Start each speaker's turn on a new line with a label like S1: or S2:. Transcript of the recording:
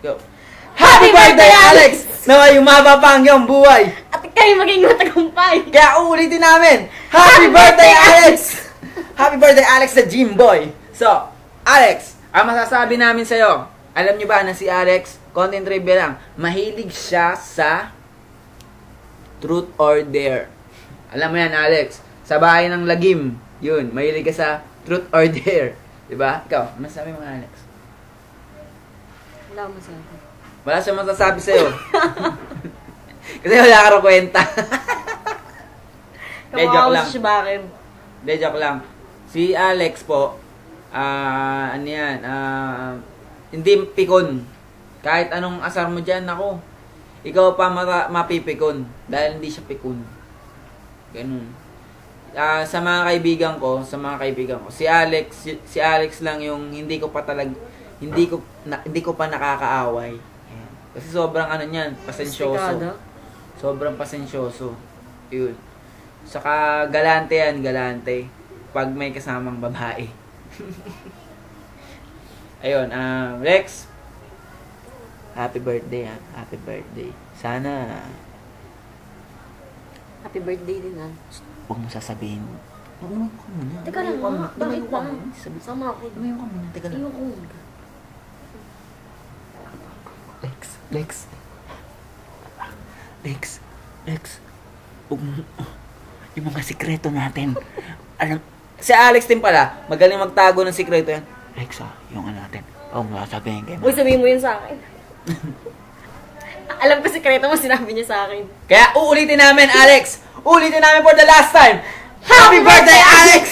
S1: Go. Happy birthday, Alex! Naway umaba pa ang iyong buhay.
S2: At kayo maging matagumpay.
S1: Kaya uulitin namin. Happy birthday, Alex! Happy birthday, Alex the Gym Boy. So, Alex, ang masasabi namin sa'yo, alam nyo ba na si Alex, content trivia lang, mahilig siya sa Truth or Dare. Alam mo yan, Alex. Sa bahay ng lagim, yun, mahilig ka sa Truth or Dare. Diba? Ikaw, masasabi mo, Alex?
S2: Wala mo sabi.
S1: Wala siya masasabi sa'yo. Kasi wala ka rin kwenta. De, joke lang. De, joke lang. Si Alex po, ano yan, hindi pikon. Kahit anong asar mo dyan, ako, ikaw pa mapipikon. Dahil hindi siya pikon. Ganun. Sa mga kaibigan ko, si Alex lang yung hindi ko pa nakakaaway. Ayan. Kasi sobrang ano niyan, pasensyoso. Sobrang pasensyoso. Yun. Saka galante yan, galante. Pag may kasamang babae. Ayun, Rex. Happy birthday, ha? Happy birthday. Sana
S2: Happy birthday din, ha?
S1: huwag mo sasabihin. Lumayo ka muna.
S2: Teka lang, bakit ba? Sama ako.
S1: Lumayo ka muna. Teka lang.
S2: Ayoko.
S1: Lex. Yung mga sikreto natin. Alam, si Alex din pala, magaling magtago ng sikreto yan. Lex, yung ano natin. Huwag mo sasabihin kayo.
S2: Uy, sabihin mo yun sa akin. Alam ko sikreto mo, sinabi niya sa akin.
S1: Kaya uulitin namin, Alex. Uulitin namin for the last time. Happy birthday, Alex!